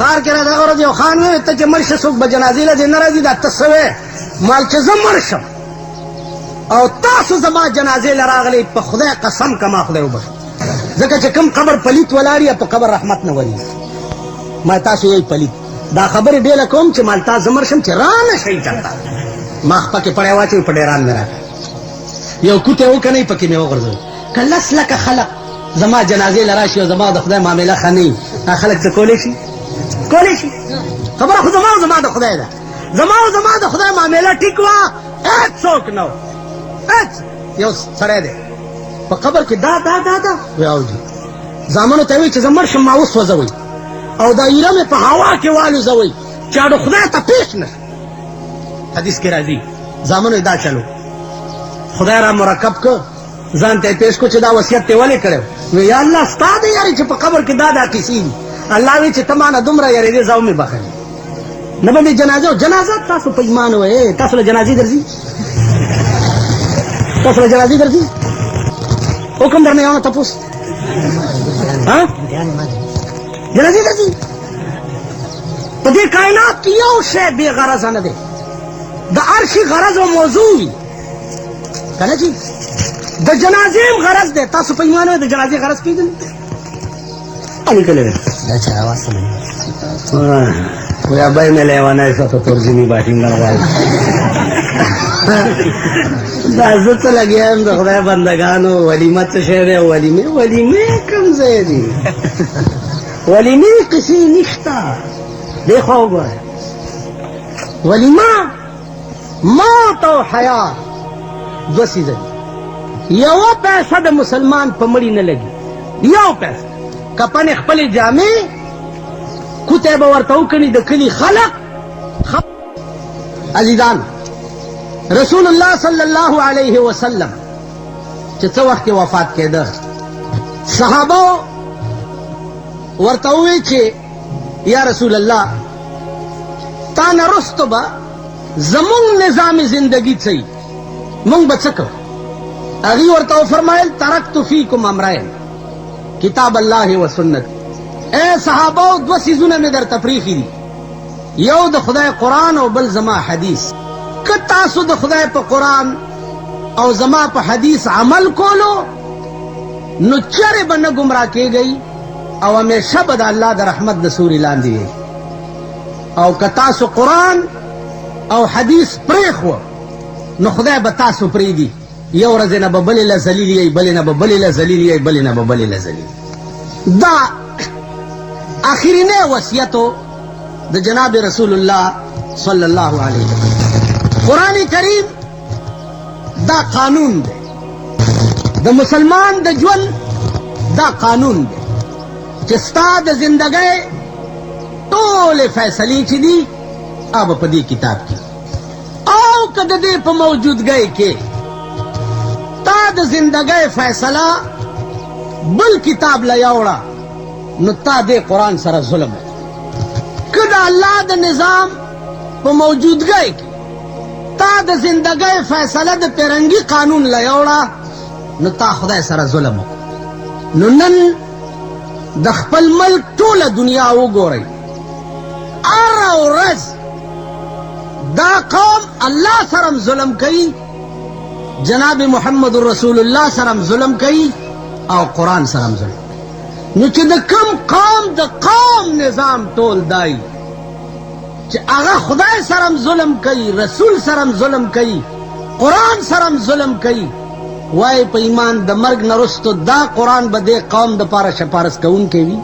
خار کې را دغه ورځ یو خان وی ته چې مړ شې څوک به جنازې له دې نه راځي دا ته څه وی مال چې زه مړ شم او تاسو زما جنازې له راغلی په خدای قسم کما خدای وبخ ځکه چې کوم قبر پلیت ولاړ په قبر رحمت نه وري ما تاسو یې پلیت دا خبرې ډېله کوم چې مال تا زه مړ شم چې را نه شئ چلته ما خپکې پړی واچوي په ډېران مې راکړه یو کوټې وکنئ پکې مې وغورځوي که لس لکه خلق زما جنازې له راشي او زما د خدای معامله ښه نه وي دا خلک څه کولی شي کولی شي خبره خو زما او زما د خدای ده زما او زما د خدای معامله ټیک وه هېڅ څوک نه و هېڅ یو سړی دی په قبر کې دا وی اوجي زامنو ته وایي چې زه مړ شم ما وسوځوئ او دا ایره مې په هوا کې والوځوئ چې اډو خدای ته پیش نه حدیث کې راځي زامنو دا چلو خدای را مرکب که ځان ته یې پیش کو چې دا وصیت ته ولې کړی وی یا الله ستا د یارې چې په قبر کې دا کیسې دي الله وی چې ته مانه دومره یارېدې زه مې بخلې نه به مې جنازه تاسو په ایمان وایې تاسو له جنازې درځي حکم درنه یو نه تپوس جنازې درځي په دې کائنات کې یو شی بې غرضه نه دی د هر شي غرض او موضوع وي که نه چې د جنازې هم غرض دی تاسو په ایمان وایئ د جنازې غرض پېژنئ لیکلی دی دا چې راواستلی وی ابای مې لیونی څه ته ترجمې باټینګر غواړي دا زه څه لګیا یم د خدای بندګانو ولیمه څه شی دی ولیمې کوم ځای دي ولیمې قصې نشته دې خوا وګوره ولیمه موت او حیات دوه څیزه دي یوه پیسه د مسلمان په مړي نه لګي یو پیسه کپنې خپلې جامې کوتی به ورته وکړي د کلي خلق عزیزان رسول الله صلی الله علیه وسلم چې څه وخت کې وفات کېده صحابه ورته وویل چې یا رسول الله تا نه رستو به زمونږ نظام زندگی څه وي مونږ به څه کوو هغوی ورته وفرمایل ترکت فیکم امرین کتاب الله و سنت اے صحابه دوه څیزونه مې درته پریښي دي یو د خدای قرآن او بل زما حدیث که تاسو د خدای په قرآن او زما په حدیث عمل کولو نو چرې به نه ګمراه کېږئ او همیشه به د الله د رحمت د سوري لاندې وي او که تاسو قرآن او حدیث پرېښوه نو خدای به تاسو پرېږدي یو ورځې نه به بلې له ذلیل یئ بلې نه به بلې له ذلیل یئ بلې نه به بلې له ذلیل دا آخرینی وصیتو د جناب رسول الله صلی الله علیه وسلم قرآن کریم دا قانون دی د مسلمان د ژوند دا قانون دی چې ستا د زندګۍ ټولې فیصلې چې دي هغه په دې کتاب کې او که د دې په موجودګۍ کې تا د زندګۍ فیصله بل کتاب له یوړه نو تا دې قرآن سره ظلم که د الله د نظام په موجودګۍ کې تا د زندګۍ فیصله د پیرنګي قانون له یوړه نو تا خدای سره ظلم نو نن د خپل ملک ټوله دنیا وګورئ هره ورځ دا قوم الله سره ظلم کوي جناب محمد رسول الله سره ظلم کوي او قرآن سره ظلم نو چې د کوم قوم د قوم نظام ټول دای چې هغه خدای سره ظلم کوي رسول سره ظلم کوي قرآن سره ظلم کوي وای په ایمان د مرګ نه وروسته دا قرآن به دې قوم دپاره شپارس کوونکی وي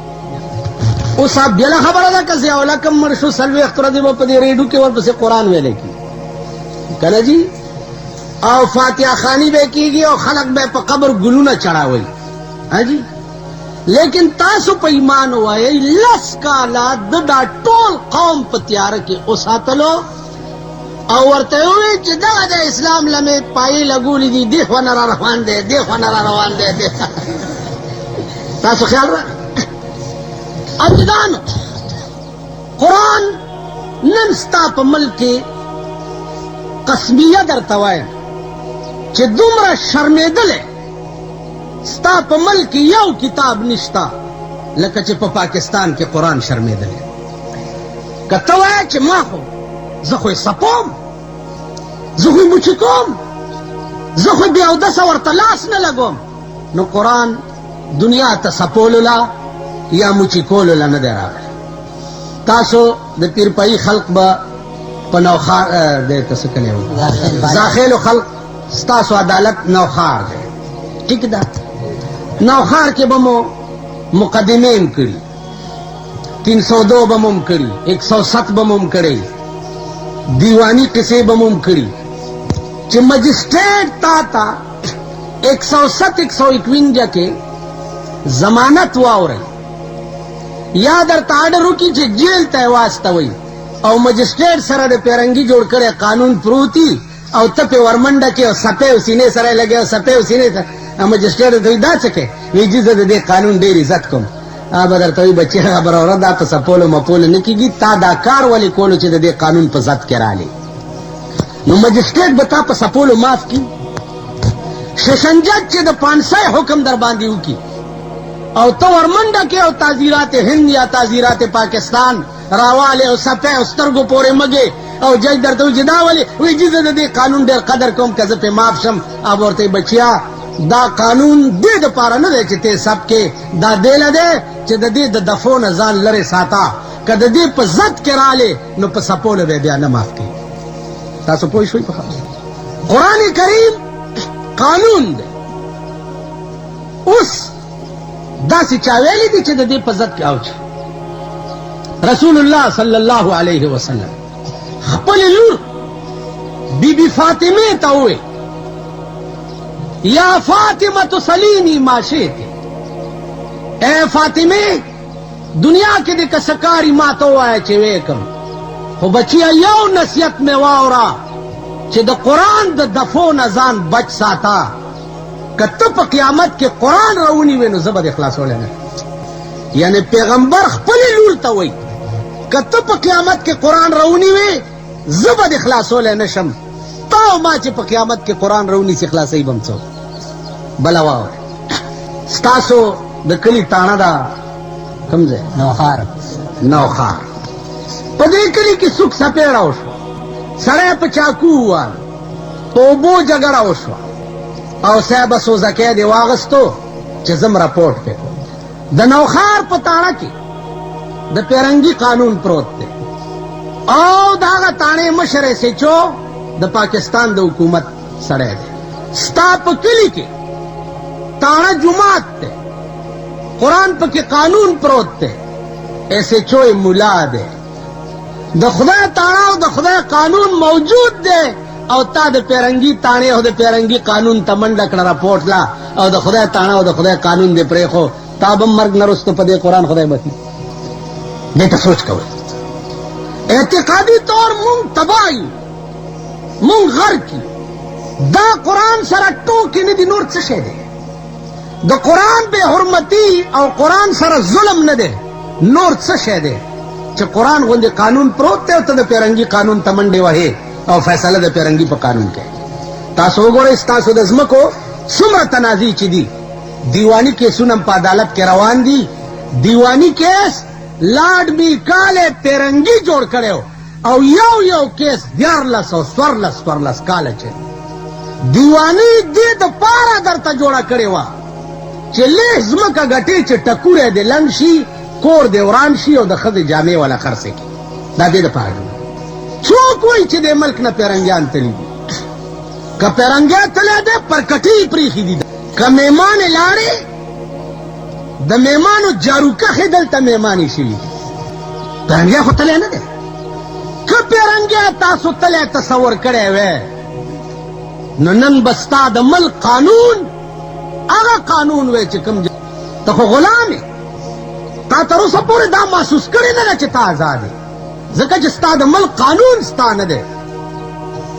اوس بېله خبره ده که ضیاءالله کم مړ شو 40 ورځې به په دې ریډیو کې ورپسې قرآن ویلی کېږي که نه جي او فاتحه خواني به کېږي او خلک به په قبر ګلونه چړاوئ جی لیکن تاسو په ایمان وایئ 10 کاله د دا ټول قوم په تیاره کې وساتلو او ورته وویل چې دغه د اسلام لمې پایې لګولې دي دې خوا نه را روان دی دې خوا نه را روان دی تاسو خیال را عزیزانو قرآن نن ستا په ملک کې قسمیه درته وایم چې دومره شرمېدلی ستا په ملک یو کتاب نشتا لکه چې په پاکستان کې قرآن شرمېدلی که ته وایې چې ما خو زه خو یې سپوم، زه خو یې موچي کوم، زه خو بې اودسه ورته لاس نه لګوم، نو قرآن دنیا ته سپولو لا یا موچي کولو لا نه دی راغلی. تاسو د پیرپایي خلق به په نوخار دی ته څه کلی و زاخیلو خلق ستاسو عدالت نوخار دی، ټیک ده. نوخار کې به مو مقدمې هم کړي، 302 به مو هم کړي، 107 به مو هم کړی، دیوانی قصې به مو هم کړي چې مجسټریټ تا ته 107 151 کې ضمانت واورئ یا درته آډر وکړي چې جیل ته یې واستوئ او مجسټریټ سره د پیرنګي جوړ کړی قانون پروتي او ته پې ورمنډه کې او سپی او سینې سره یې لګی او سپی او سینې سره مجسټریټ ته وایي دا څه کوې؟ وایي جي زه د دې قانون ډېر عزت کوم. به درته وایي بچې خبره اوره دا په سپولو مپولو نه کېږي، تا دا کار ولې کولو چې د دې قانون په ضد کې رالې؟ نو مجسټریټ به تا په سپولو معاف کړي. سیشن جج چې د 500 حکم در باندې وکړي او ته ورمنډه کې او تعزیرات هند یا تعزیرات پاکستان راواله او سپی او سترګو پورې مګې او جج درته وایي چې دا ولې؟ وایي جي زه د دې قانون ډېر قدر کوم، که زه پې معاف شم. اب ورته وایي بچیا دا قانون دې دپاره نه دی چې ته سب کې، دا دې له دی چې د دې د دفو نه ځان لرې ساته، که د دې په ضد کې رالې نو په سپولو به بیا نه معاف کوي. تاسو پوه شوئ په خبره؟ قرآن کریم قانون دی. اوس داسې چا ویلي دي چې د دې په ضد کې اوچ رسول الله صلی الله علیه وسلم خپل لور بی بی فاطمه ته وویل یا فاطمه سلینی ما شئت، اے فاطمه دنیا کې دې که څه کاري ما ته ووایه چې ویې کړم، خو بچیه یو نصیحت مې واوره چې د قرآن د دفو نه ځان بچ ساته، که ته په قیامت کې قرآن راونیوې نو زه به دې خلاصولی نه. یعنې پیغمبر خپلې لور ته وایي که ته په قیامت کې قرآن راونیوې زه به دې خلاصولی نه شم، تا او ما چې په قیامت کې قرآن راونیسي خلاصوي به هم څوک. بله واورئ، ستاسو د کلي تاڼه ده کوم ځای؟ نوخار. نوخار په دې کلي کې سوک سپېړه وشوه، سړی په چاقو ووهل، په اوبو جګړه وشوه او صاحبه سوزکی دې واغستو چې زم راپورټ پې کړو. د نوخار په تاڼه کې د پیرنګي قانون پروت دی او د هغه تاڼې مشر ایسیچو د پاکستان د حکومت سړی دی. ستا په کلي کې تاڼه جومات دی، قرآن پکې قانون پروت دی، ایسیچو یې ملا دی، د خدای تاڼه او د خدای قانون موجود دی او تا د پیرنګي تاڼې او د پیرنګي قانون ته منډه کړه راپورټ لا او د خدای تاڼه او د خدای قانون دې پرېښو، تا به مرګ نه رسته په دې قرآن خدای بخي. دې ته سوچ کوئ. اعتقادي طور مونږ تباه یو، مونږ غرق یو. دا قرآن سره ټوکې نه دي، نور څه شی دی؟ د قرآن بې حرمتي او قرآن سره ظلم نه دی، نور څه شی دی چې قرآن غوندې قانون پروت دی او ته د پیرنګي قانون ته منډې وهې او فیصله د پیرنګي په قانون کې. تاسو وګورئ ستاسو د ځمکو څومره تنازع چې دي، دیواني کیسونه په عدالت کې روان دي. دیواني کیس لاډ میکالې پیرنګي جوړ کړی او یو کیس 14 او 14 کاله چې دیواني دې دپاره درته جوړه کړې وه چې لږ ځمکه ګټې چې ټکوری دې لنډ شي، کور دې وران شي او د ښځې جامې والا خرڅې کړي. دا دې دپاره څوک وایي چې دې ملک نه پیرنګیان تللي دي؟ که پیرنګی تللی دی پر کټۍ یې پرېښي دي، که میمانې لاړې د میمانو جاروکخې دلته میمانې شوي دي. پیرنګی خو تللی نه دی. که پیرنګی تاسو تلی تصور کړی وی نو نن به ستا د ملک قانون هغه قانون وی چې کوم ته خو غلام یې، تا تر اوسه پورې دا محسوس کړې نه ده چې ته آزاد یې، ځکه چې ستا د ملک قانون ستا نه دی.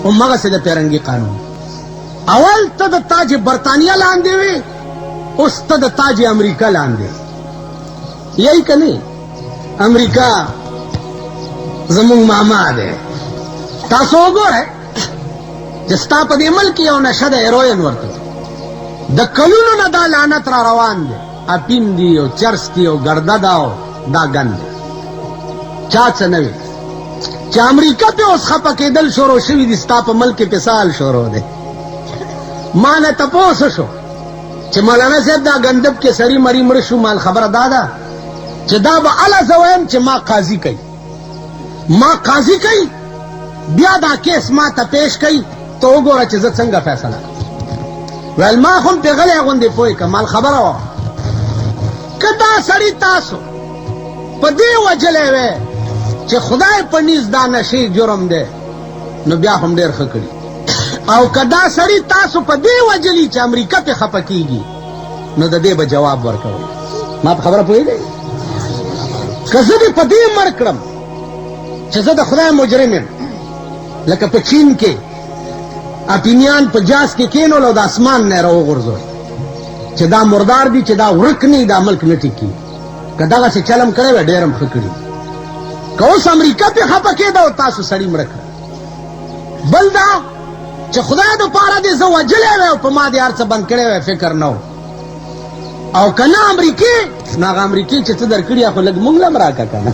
همغسې د پیرنګي قانون اول ته د تاج برطانیه لاندې وې، اوس ته د تاج امریکا لاندې یی که نه؟ امریکا زمونږ ماما دی. تاسو وګورئ چې ستا په دې ملک یو نشه ده هیروین ورته، د کلونو نه دا لعنت را روان دی، اپین دی او چرس دی او ګرده ده او دا ګند دی، چا څه نه وي. چې امریکا په اوس خپه کېدل شروع شوي دي ستا په ملک کې سال شروع دی ما نه تپوس شو چې مولانا صاحب دا ګندب کې سړي مری مړ شو مال خبره دا ده چې دا به اله زه وایم چې ما قاضي کوي بیا دا کیس ما ته پیش کوي ته وګوره چې زه څنګه فیصله ویل ما خو هم پې غلی غوندې پوه کړه مال خبره وه که دا سړي تاسو په دې وجلی وی چې خدای په نیز دا نشي جرم دی نو بیا هم ډېر ښه کړي او که دا سړي تاسو په دې وجلي چې امریکا پې خفه کېږي نو د دې به جواب ورکوئ ما په خبره پوهېږئ که زه دې په دې مړ کړم چې زه د خدای مجرم یم لکه په چین کې اپینیان په جاز کې کېنول او د اسمان نه راوغورځول چې دا مردار دي چې دا ورک نه دا ملک نه ټیکي که دغسې چلم کړی وی ډېر هم ښه کړي که اوس امریکا پې خفه کېده او تاسو سړي مړه کړه بل دا چې خدای دپاره دې زه وجلی وی او په ما دې هر څه بند کړی وی فکر نه او که نه امریکې نو هغه امریکې چې څه در کړي خو لږ مونږ له هم راکړه که نه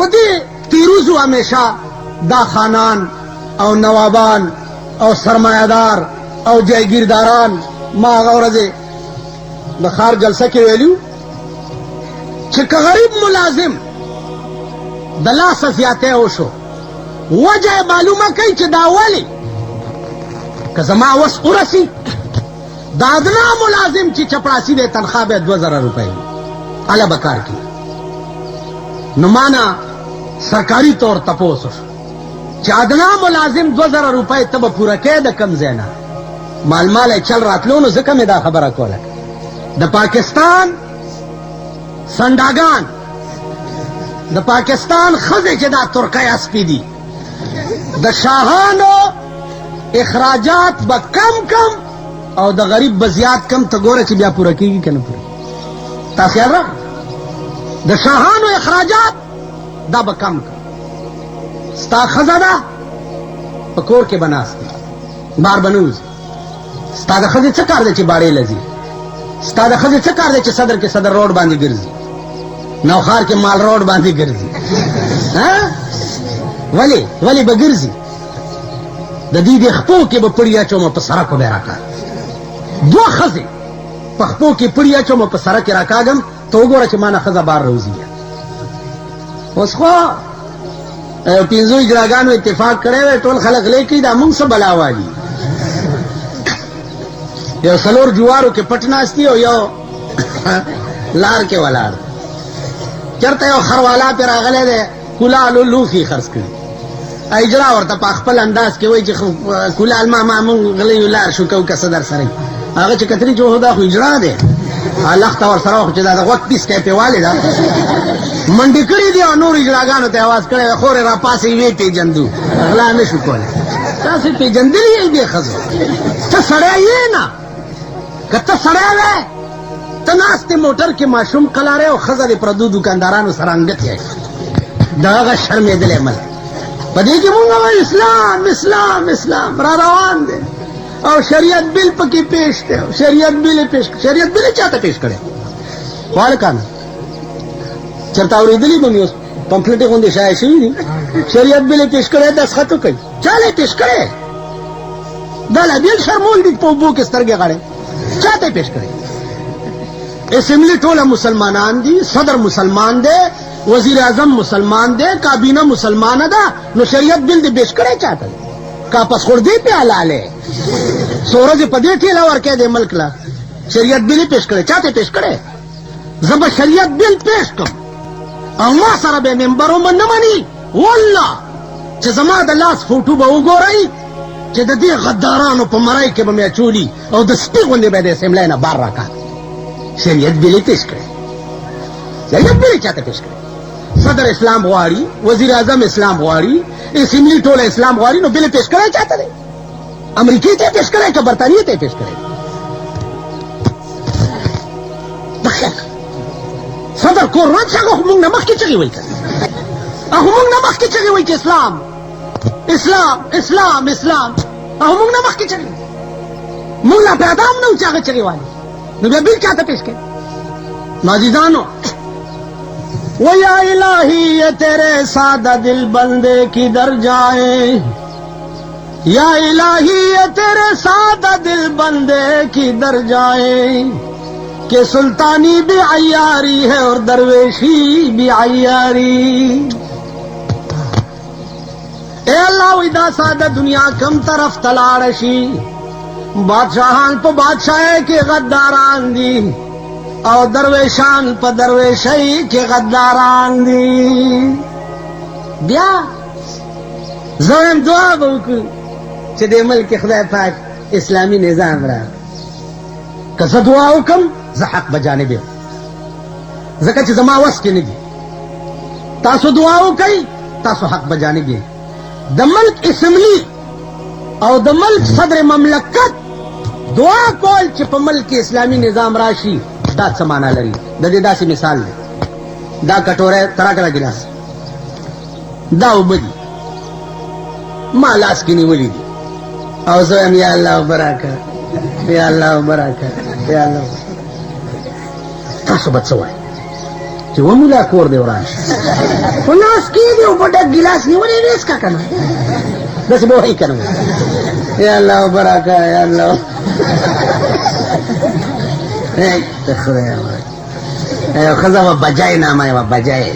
پدې تیروزو همیشه دا خانان او نوابان او سرمایه‌دار او جایگیرداران ما هغه ورځې د ښار جلسه کې ویلو چې که غریب ملازم د لاسه زیاتی وشو وجه یې معلومه کوي چې دا ولې که زما وس ورسي د ادنا ملازم چې چپړاسي دی تنخوا به 2000 روپۍ وي هله به کار کوي نو مانا سرکاری طور تپوس چې ادنا ملازم 2000 روپۍ ته به پوره کې د کم ځای نه مال چل راتلو نو ځکه مې دا خبره کوله د پاکستان سنډاګان د پاکستان ښځې چې دا ترکۍ اسپې دي د شاهانو اخراجات به کم او د غریب به زیات کم ته ګوره چې بیا پوره کېږي که نه پوره تا خیال راغی د شاهانو اخراجات دا به کم کړ ستا ښځه ده په کور کې به ناسته بار به نه وځي ستا د ښځې څه کار دی چې باړې له ځي ستا د ښځې څه کار دی چې صدر کې صدر روډ باندې ګرځي نوخار کې مال روډ باندې ګرځي ولې به ګرځي د دې د خپو کې به پړي اچومه په سړکو به یې راکاږم 2 ښځې په خپو کې پړي اچومه په سړک یې راکاږم ته وګوره چې ما نه ښځه بار راوځي اوس خو 5 اجراګانو اتفاق کړی وی ټول خلک غلی کوي دا مونږ څه بلا والي یو 4 جوارو کې پټ ناستي او یو لار کې ولاړ چېرته یو خروالا پې راغلی دی کولالو لوښي خرڅ کړي اجرا ورته په خپل انداز کې وایي چې کولال ما مونږ غلی یو لار شو کوو که څه در سره هغه چې کتري چې دا خو اجرا دی لخته ورسره وخو چې دا د غوږ پیس کې پیوالې ده منډې کړي دي او نور اجراګانو ته اواز کړی وی خورې را پاسې ویې پېژندو غلا نه شو کولی تاسې پېژندلي یې دې ښځو ته سړی یې نه که ته سړی وی ته ناست یې موټر کې ماشوم قلاری او ښځه د پردو دوکاندارانو سره انګت یې د هغه شرمېدلی ملک په دې کې مونږ وایو اسلام را روان دی او شریعت بل پکې پیش دی شریعت بل یې چاته پیش کړی خواله که نه چېرته اورېدلي به مې اوس پمفلټې غوندې شایع شوي دي شریعت بل یې پیش کړی دستخط وکړي چا له یې پیش کړی دا لا بېل شرمول دي په اوبو کې سترګې غړې چا ته یې پیش کړی اسمبلی ټوله مسلمانان دي صدر مسلمان دی وزیر اعظم مسلمان دی کابینه مسلمانه ده نو شریعت بل دې پیش کړی چا ته کا پس خوردی پہ حلال ہے سورج پدی ٹھیلا ورکے دے ملک لا شریعت بل پیش کرے چاہتے پیش کرے زب شریعت بل پیش کم او ما سره به منبرو من نه مني والله چې زما د لاس فوټو به وګورئ چې د دې غدارانو په مرۍ کې به مې اچولي او د سپي غوندې به د اسمبلی نه بار راکړه شریعت بل پیش کړی شریعت بل چاته پیش کړی صدر اسلام غواړي، وزیر اعظم اسلام غواړي، اسمبلی ټوله اسلام غواړي، نو بل پیش کړی چاته دی؟ امریکای ته پیش کړی که برطانیې ته پیش کړی؟ صدر کور رد هغه خو موږ نه مخکې چغې وایي که هغه موږ نه مخکې چغې وایي چې اسلام اسلام اسلام اسلام، هغه موږ نه مخکې چغې وایي، موږ لا پیدا هم نه وو چې هغه چغې والي، نو بیا بل چاته پیش کړي؟ نو عزیزانو وہ یا الہی یہ تیرے سادہ دل بندے کدھر جائیں، یا الہی یہ تیرے سادہ دل بندے کدھر جائیں، کہ سلطانی بھی عیاری ہے اور درویشی بھی عیاری. اے اللہ ودا سادہ دنیا کم طرف تلارشی، بادشاہان پہ بادشاہ کے غداران دی، او درویشان پا درویشی کے غداران دی. بیا زویم دعا بوکو چه دے ملک خدای پاک اسلامی نظام را کسا دعا وکم زه حق بجانبی زکه چې زما وس کې نه دي، تاسو دعا وکئ تاسو حق بجانبی. د ملک اسمبلی او د ملک صدر مملکت دعا کول چې په ملک اسلامی نظام راشي، دا څه معنا لري؟ د دې داسې مثال دی، دا کټوره تراکړه ګلاس دا اوبه دي ما لاس کې نیولي دي او زه وایم یا الله برکه یا الله برکه یا الله. تاسو به څه وایئ چې ومولا کور دې ورانشي په لاس کې دې اوبه ډک ګلاس نیولی وې څښه که نه، داسې به وایي که نه یا الله برکه یا الله. ته خدای یو ښځه به بجای نامه یوه بجای،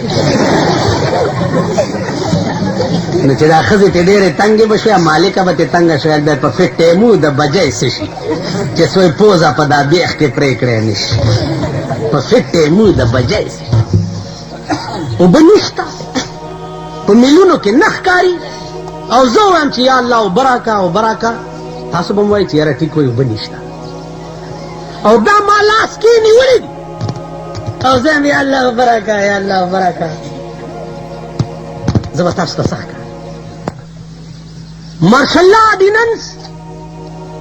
نو چې دا ښځې ته ډېرې تنګې به شوې، مالکه به تې تنګه شوې، د په فټ ټیمو د بجای څه شي چې سوی پوزه په دا بیخ کې پرې کړی نه شي، په فټ ټیمو د بجای اوبه نشته، په میلونو کې نه ښکاري، او زه وایم چې یا الله اوبه راکړه اوبه راکړه، تاسو به م وایئ چې یاره ټیک وایي اوبه نشته، او دا ما لاس کې نیولې دي او زه یم یا الله اوبه راکړه یا الله اوبه راکړه. زه به تاسو ته څه ښکارم؟ مارشل لا آرډیننس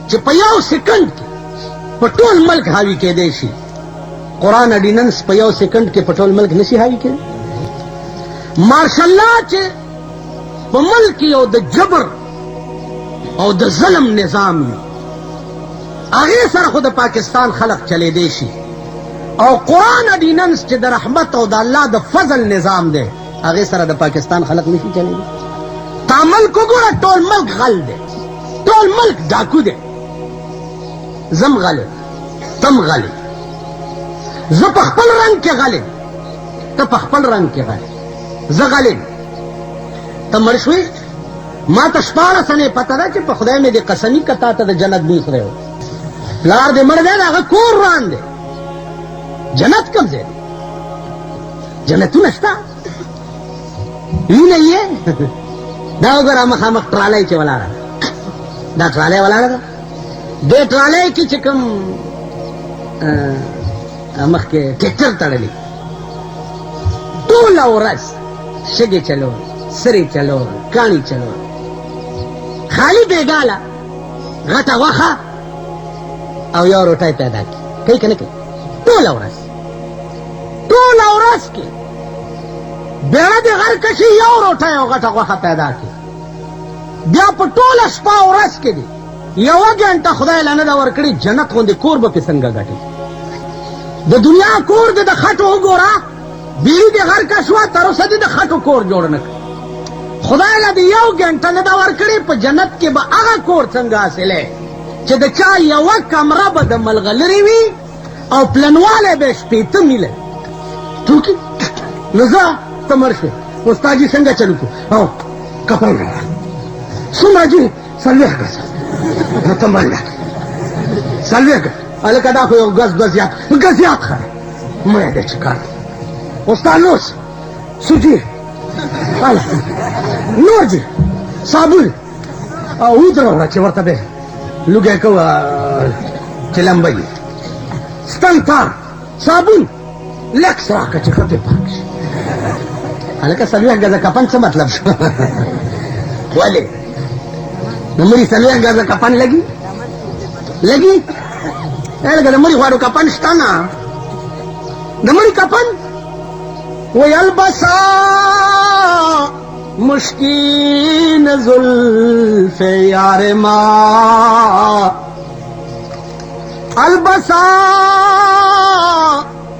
چې په یو سیکنډ کې په ټول ملک حاوي کېدی شي، قرآن آرډیننس په یو سیکنډ کې په ټول ملک نشي حاوي کېدی. مارشل لا چې په ملک یو د جبر او د ظلم نظام وي، هغې سره خو د پاکستان خلق چلیدی شي، او قرآن آرډیننس چې د رحمت او د الله د فضل نظام دی، هغې سره د پاکستان خلق نشي چلیدی. تا ملک وګوره، ټول ملک غل دی، ټول ملک ډاکو دی، زم غلی تم غلی، زه په خپل رنګ کې غلی ته په خپل رنګ کې غلی، زه غلی ته مړ شوې، ما ته 14 سنې پته ده چې په خدای مې دې قسمي که تا ته د جنت بوی خدای و، پلار دې مړ دی د هغه کور روان دی، جنت کوم ځای دی؟ جنتونه شته وینه یې دا وګوره مخامخ ټرالۍ چې ولاړه ده، دا ټرالۍ ولاړه ده، دې ټرالۍ کې چې کوم مخکې ټیکټر تړلی، ټوله ورځ شګې چلول، سرې چلول، کاڼي چلول، خالي بېګاله غټه غوښه او یو روټۍ پیدا کړي، کوي که نه کوي؟ ټوله ورځ کې بیړه دې غر کشي یو روټۍ او غټه غوښه پیدا کړي، بیا په ټوله شپه او ورځ کې دي یوه ګنټه خدای له نه ده ورکړي، جنت غوندې کور به پې څنګه ګټي؟ د دنیا کور دې د خټو وګوره، بیړي دې غر که شوه، تر اوسه دې د خټو کور جوړ نه کړي، خدای له دې یو ګنټه نه ده ورکړې، په جنت کې به هغه کور څنګه حاصلی چې د چا یوه کمره به د ملغلرې وي او پلنوالی به یې 15 میله ټوکي. نو زه ته مړ شوې، استاد جي څنګه چلو کړو؟ او کپل راوړه، څومره جي؟ 40 ګزه. نو ته منډه کړې 40 ګزه، هلکه دا خو یو ګز دوه زیات ښه دی، مړی دی چې کار استاد لوس سوجي نور جي صابون او عود راوړه چې ورته به لوګی کوو چې لمبه وي، ستن تار صابون لکس راکړه چې ښه پې پاک شي، هلکه څلوېښت ګزه کفن څه مطلب شو؟ ولې د مړي څلوېښت ګزه کفن لګي لکه د مړي غواړو کفن شته نه د مړي کفن وی البسا مشکین زلف یار ما البسا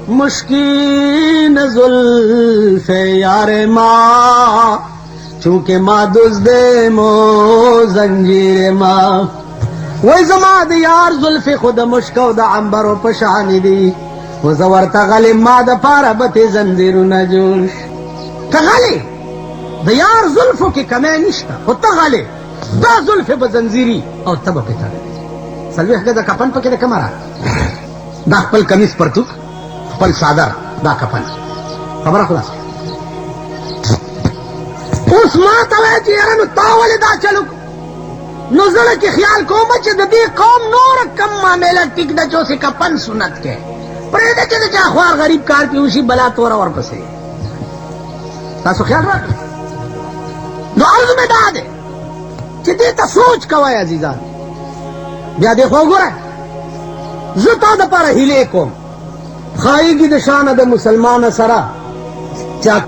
مشکین زلف یار ما چونکہ ما دزد مو زنجیر ما وی زما د یار زلف خود مشکو د عنبرو پشانی دی و زور تغلی ما د پارا بتی زنجیرونه جوش تغلی د یار زلفو کی کمی نشتا و تغلی دا زلف بزنجیری او تب پتا سلویح گذا کپن پکی دا کمرا دا خپل کمیس پرتوک خپل صادر دا کپن خبره خلاص اوس ما توی چې یاره نو تا ولې دا چلو نو زړه کې خیال کوم چې د دې قوم نور کم معامله ټیک ده چې اوسې کپن سنت کې پرېږده چې د چا خوار غریب کار کې وشي بلا توره ورپسې تاسو خیال راکړئ نو عرض مې دا دی چې دې ته سوچ کوئ عزیزان بیا دې خو وګورئ زه تا دپاره هیلې کوم خایږي د شانه د مسلمان سره چا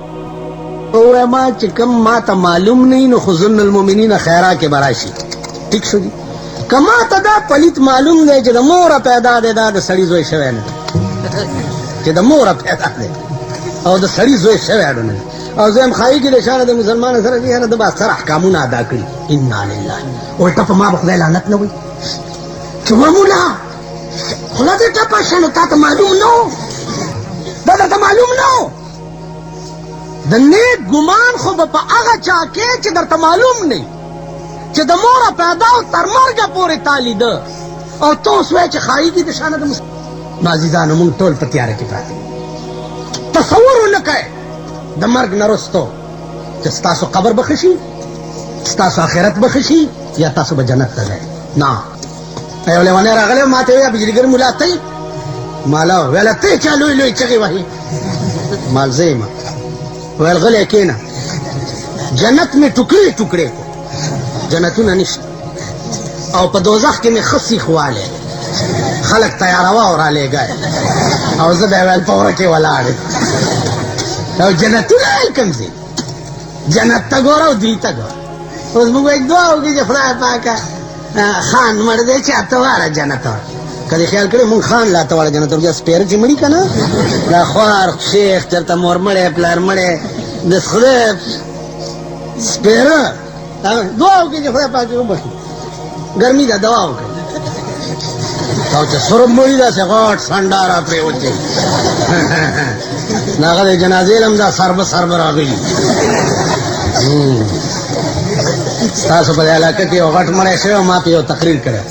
ما چې کم ما ته معلوم نه نو خو ظن المؤمنین خیرا کې براشي ټیک شو دي که ما ته دا پلیت معلوم دی چې د موره پیدا دی دا د سړي زوی شوی نه چې د موره پیدا دی او د سړي زوی شوی نه او زه یم خایږي د شانه د مسلمان سره چې یاره د به اکثر احکامونه ادا کړي انا لله الټه په ما به خدای لعنت نه وایي چې ومولا خوله دې ټپه شه نو تا ته معلوم نه و دا درته معلوم نه و د نیک ګمان خو به په هغه چا کې چې درته معلوم نه چې د موره پیدا او تر مرګه پورې تا لیده او ته اوس وایې چې خایږي د شانه د نو عزیزانو مونږ ټول په تیاره کې پراته تصور ونه کوئ د مرګ نه وروستو چې ستاسو قبر به ښه شي ستاسو آخرت به ښه شي یا تاسو به جنت ته ځئ نه یو لیونی راغلی ما ته ویل بجلیګر ملا ته یې مالا ویله ته یې چا لوی لوی چغې وهي مال زه یم ویل غلی کېنه جنت مې ټوکړې ټوکړې کړو جنتونه نشته او په دوزخ کې مې ښه سیخ والی خلک تیاروا او رالیږی او زه به یې ویل په وره کې ولاړ او جنتونه ویل کوم ځای جنت ته ګوره او دوی ته ګوره اوس موږ وایي دعا وکړي چې خدای پاکه خان مړ دی چې اته واړه جنت که دې خیال کړی مونږ خان لا اته واړه جنت ورځه سپېره چې مړي که نه دا خوار شیخ چېرته مور مړی پلار مړی د خدای سپېره دعا وکړي چې خدای پاک وبخي ګرمي ده دعا وکړي او چې سرب مړي داسې غټ سنډا را پرېوتې د هغه د جنازې له هم دا سر به راغلي تاسو په دې علاقه کې یو غټ مړی شوی ما په یو تقریر کړی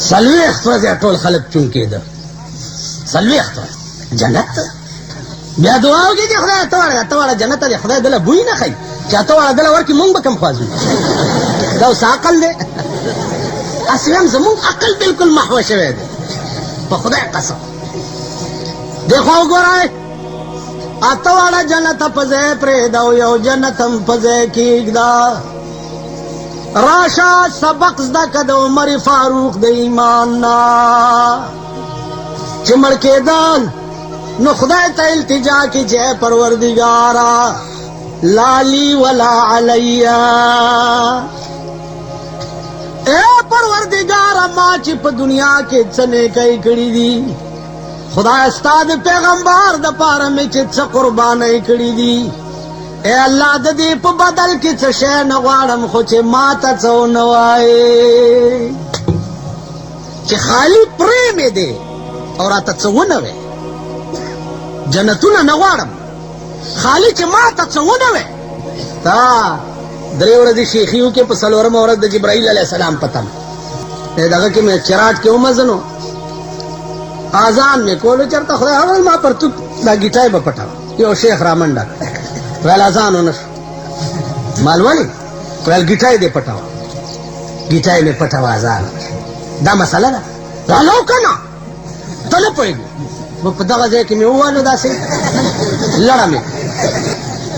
40 ورځې ټول خلک چون کېده 40 جنت بیا دعا وکړي چې خدای ته واړه جنت ته خدای دله بوی نه ښایي چې ته واړه دله ورکړي مونږ به کم خوازو دا اوس عقل دی اصل هم زمونږ عقل بلکل محوه شوی دی په خدای قسم دی خو وګورئ اته واړه جنت په ځای پرېږده او یو جنت هم په ځای کېږده راشه سبق زده که د عمر فاروق د ایمان نه چې مړ کېدل نو خدای ته التجا کې جای پروردګاره لالی ولا علیا اے پروردګاره ما چې په دنیا کې څه نیکۍ کړي دي خدای ستا د پیغمبر د پاره مې چې څه قربانۍ کړي دي اے الله د دې په بدل کې څه شی نه غواړم خو چې ما ته څه ونه وایې چې خالي پرې مې دی او راته څه ونه وایې جنتونه نه غواړم خالي چې ما ته څه ونه وایې تا 3 ورځې شیخي وکړې په 4مه ورځ د جبرائیل علیه السلام په تمه دغه کې مې چراټ کې ومزنو آزان مې کولو چېرته خدای اول ما پرتوک دا ګیټای به پټاوه یو شیخ را منډه ویل اذان ونه شو مال ولې ویل ګیټای دې پټاوه ګیټای مې پټاوه اذان دا مسله ده رالو که نه ته نه پوهېږې په دغه ځای کې مې ووالو داسې لړه مې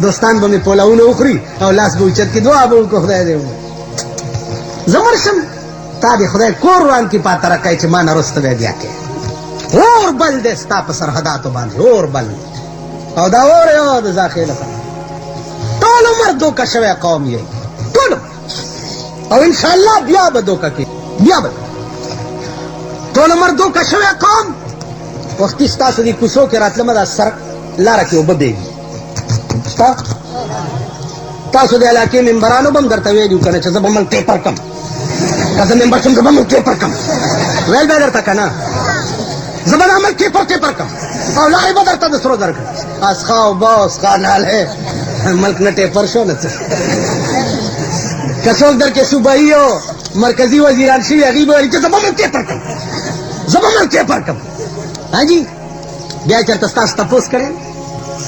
دوستان به می پولاونه وخوري او لاس به اوچت کی دعا به وکړو خدای دې زمرشم تا دې خدای کور روان کی پاته راکای چې ما نه رسته بیا کې اور بل دې ستا په سرحداتو باندې اور بل او دا اور یو د ځاخېله ټول عمر دوکه شوی قوم یې ټول او ان شاء الله بیا به دوکه کې بیا به ټول عمر دوکه شوی قوم وختي ستاسو دې کوڅو کې راتلمه دا سر لاره کې اوبه بېږي تاسو د علاقې ممبرانو به هم درته ویلي که نه چې زه به ملک ټیپر کم که زه ممبر شم زه به ملک ټیپر کم ویل به درته که نه زه به دا ملک ټیپر کم او لارې به درته د سرو درکړم اسخا اوبه اسخا نالې ملک نه ټیپر شو نه څه که څوک در کې صوبایي او مرکزي وزیران شوي هغوی به ویلي چې زه به ملک ټیپر کم زه به ملک ټیپر کم حاجی بیا چېرته ستاسو تپوس کړی